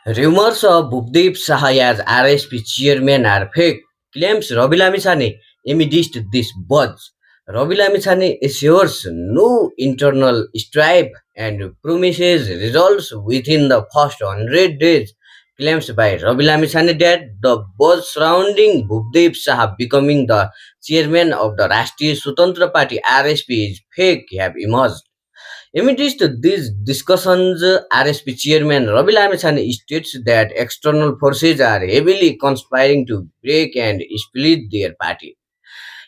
Rumors of bhupdev shah as RSP chairman are fake, claims Rabi amidst this buzz. Rabi assures no internal strife and promises results within the first 100 days. Claims by Rabi that the buzz surrounding Bhupdev Shah becoming the chairman of the Rashtriya Swatantra Party RSP is fake have emerged. Amidst these discussions, RSP chairman Rabi states that external forces are heavily conspiring to break and split their party.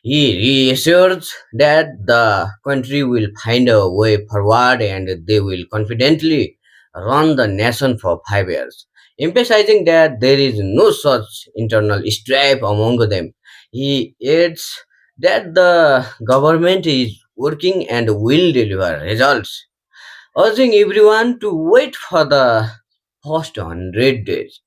He reassures that the country will find a way forward and they will confidently run the nation for 5 years, emphasizing that there is no such internal strife among them. He adds that the government is working and will deliver results, urging everyone to wait for the first 100 days.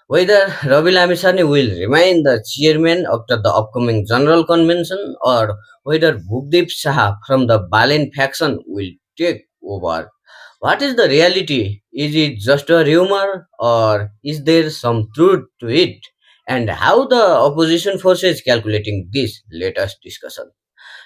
Whether Ravi Lamisani will remain the chairman after the upcoming General Convention or whether Bhupdev Shah from the Balen faction will take over. What is the reality? Is it just a rumor or is there some truth to it? And how the opposition forces calculating this? Let us discuss.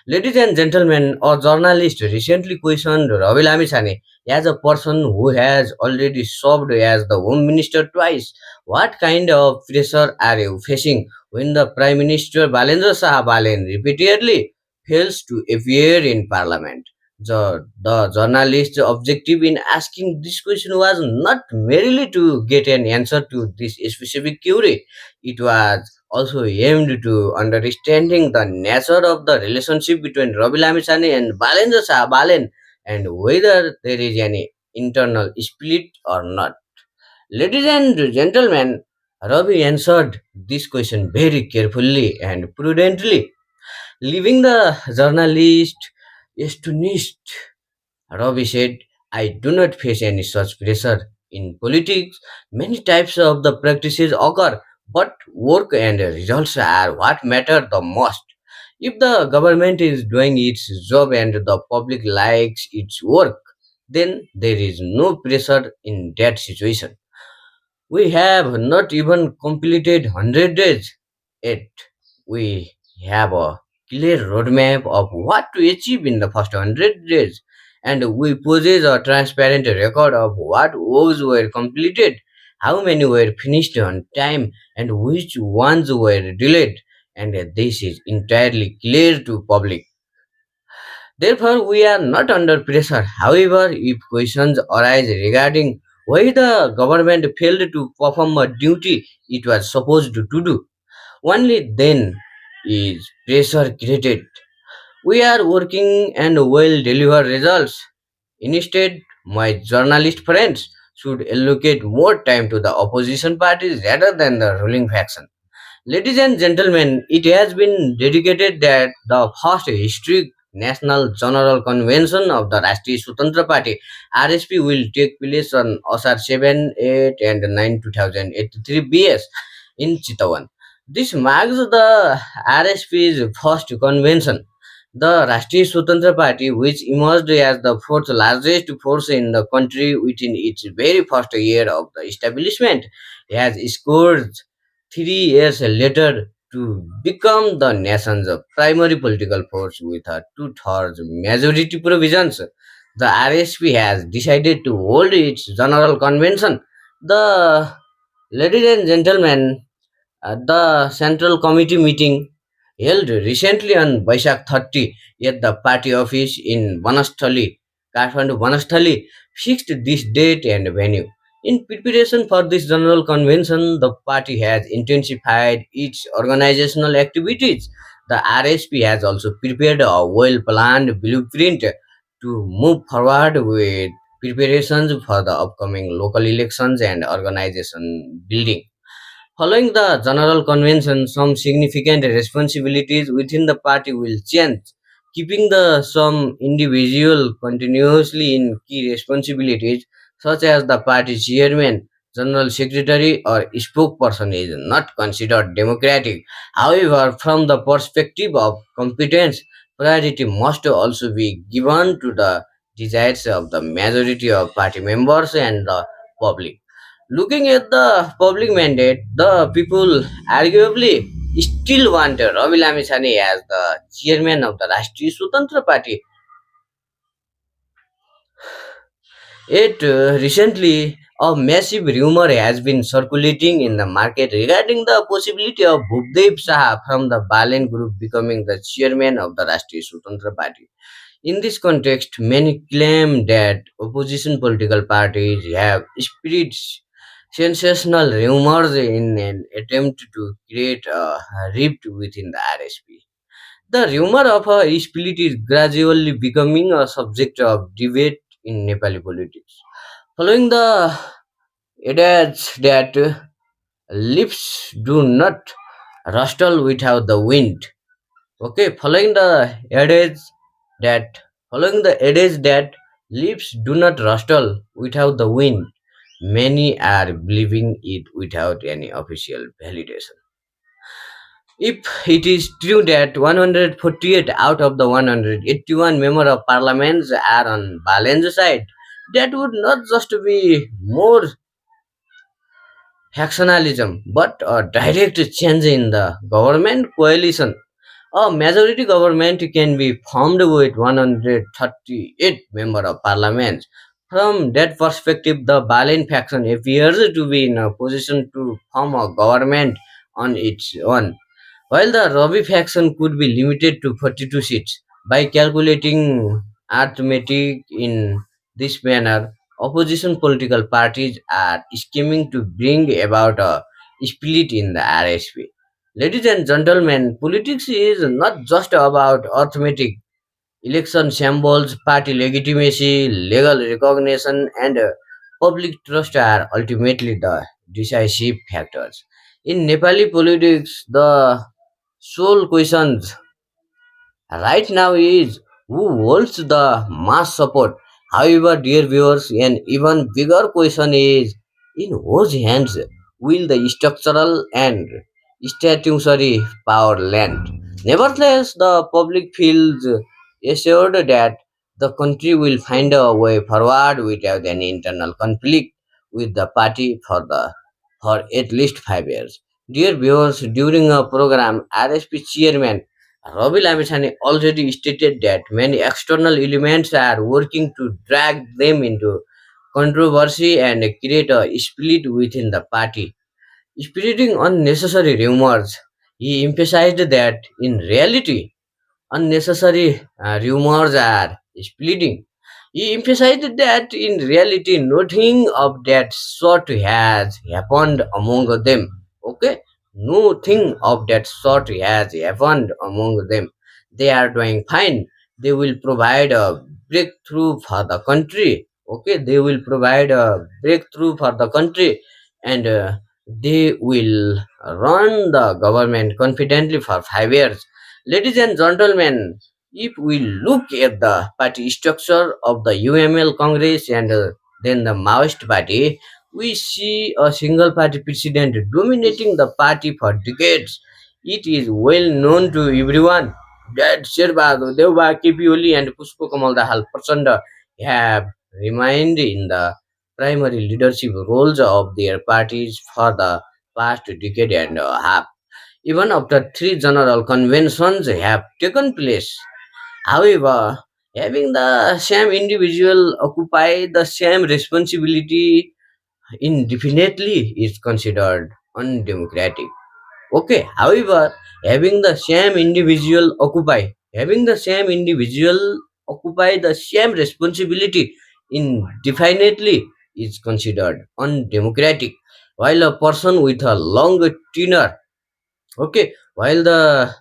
Ladies and gentlemen, a journalist recently questioned Ravi Lamisani as a person who has already served as the Home Minister twice. What kind of pressure are you facing when the Prime Minister Balendra Shah Balen repeatedly fails to appear in Parliament? The journalist's objective in asking this question was not merely to get an answer to this specific query. It was also aimed to understanding the nature of the relationship between Rabi Lamisani and Balendra Shah Balen and whether there is any internal split or not. Ladies and gentlemen, Ravi answered this question very carefully and prudently, leaving the journalist astonished. Ravi said, I do not face any such pressure. In politics, many types of the practices occur, but work and results are what matter the most. If the government is doing its job and the public likes its work, then there is no pressure in that situation. We have not even completed 100 days yet. We have a clear roadmap of what to achieve in the first 100 days, and we possess a transparent record of what works were completed, how many were finished on time, and which ones were delayed. And this is entirely clear to public. Therefore, we are not under pressure. However, if questions arise regarding why the government failed to perform a duty it was supposed to do, only then is pressure created. We are working and will deliver results. Instead, my journalist friends should allocate more time to the opposition parties rather than the ruling faction. Ladies and gentlemen, it has been dedicated that the first historic National General Convention of the Rashtriya Swatantra Party RSP will take place on Asar 7, 8 and 9 2083 BS in Chitawan. This marks the RSP's first convention. The Rashtriya Swatantra Party, which emerged as the fourth largest force in the country within its very first year of the establishment, has scored 3 years later to become the nation's primary political force with a two-thirds majority provisions. The RSP has decided to hold its general convention. The ladies and gentlemen, the Central Committee meeting held recently on Baishak 30 at the party office in Banasthali, Kathmandu Banasthali, fixed this date and venue. In preparation for this general convention, the party has intensified its organizational activities. The RSP has also prepared a well-planned blueprint to move forward with preparations for the upcoming local elections and organization building. Following the General Convention, some significant responsibilities within the party will change, keeping the some individual continuously in key responsibilities such as the party chairman, general secretary or spokesperson is not considered democratic. However, from the perspective of competence, priority must also be given to the desires of the majority of party members and the public. Looking at the public mandate, the people arguably still want Rabi Lamisani as the chairman of the Rashtriya Swatantra Party. Yet, recently, a massive rumor has been circulating in the market regarding the possibility of Bhupdev Shah from the Balen group becoming the chairman of the Rashtriya Swatantra Party. In this context, many claim that opposition political parties have spread sensational rumors in an attempt to create a rift within the RSP. The rumor of a split is gradually becoming a subject of debate in Nepali politics. Following the adage that lips do not rustle without the wind. Okay, that following the adage that lips do not rustle without the wind, many are believing it without any official validation. If it is true that 148 out of the 181 member of parliaments are on Balen's side, that would not just be more factionalism, but a direct change in the government coalition. A majority government can be formed with 138 member of parliament. From that perspective, the Balen faction appears to be in a position to form a government on its own. While the Rabi faction could be limited to 42 seats, by calculating arithmetic in this manner, opposition political parties are scheming to bring about a split in the RSP. Ladies and gentlemen, politics is not just about arithmetic. Election symbols, party legitimacy, legal recognition, and public trust are ultimately the decisive factors. In Nepali politics, the sole questions right now is who holds the mass support. However, dear viewers, an even bigger question is in whose hands will the structural and statutory power land? Nevertheless, the public feels assured that the country will find a way forward without any internal conflict with the party for at least 5 years. Dear viewers, during a program, RSP chairman Rabi Lamisani already stated that many external elements are working to drag them into controversy and create a split within the party. Spreading unnecessary rumors, he emphasized that in reality, unnecessary rumors are spreading. He emphasized that in reality, nothing of that sort has happened among them. Okay, nothing of that sort has happened among them. They are doing fine. They will provide a breakthrough for the country. Okay, they will provide a breakthrough for the country, and they will run the government confidently for 5 years. Ladies and gentlemen, if we look at the party structure of the UML Congress and then the Maoist Party, we see a single party president dominating the party for decades. It is well known to everyone that Sherbago, Deva, Kipioli, and Pushpo Kamal Dahal Prachanda have remained in the primary leadership roles of their parties for the past decade and a half. Even after three general conventions have taken place. However, having the same individual occupy the same responsibility indefinitely is considered undemocratic. Okay, however, having the same individual occupy the same responsibility indefinitely is considered undemocratic. While a person with a long tenure Okay, while the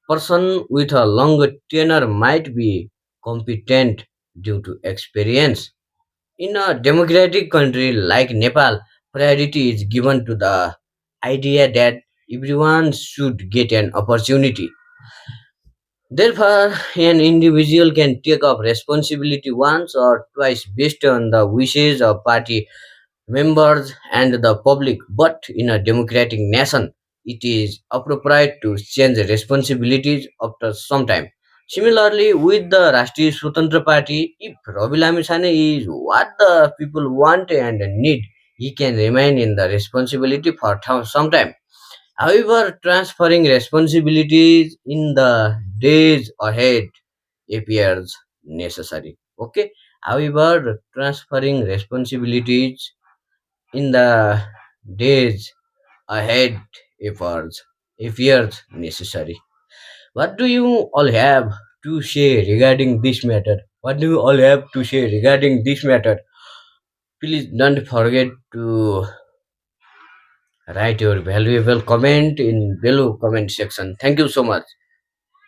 person with a longer tenure might be competent due to experience, in a democratic country like Nepal, priority is given to the idea that everyone should get an opportunity. Therefore, an individual can take up responsibility once or twice based on the wishes of party members and the public, but in a democratic nation, it is appropriate to change responsibilities after some time. Similarly, with the Rashtriya Swatantra Party, if Rabi Lamisane is what the people want and need, he can remain in the responsibility for some time. However, transferring responsibilities in the days ahead appears necessary. Okay. However, transferring responsibilities in the days ahead appears necessary. What do you all have to say regarding this matter? What do you all have to say regarding this matter? Please don't forget to write your valuable comment in below comment section. Thank you so much.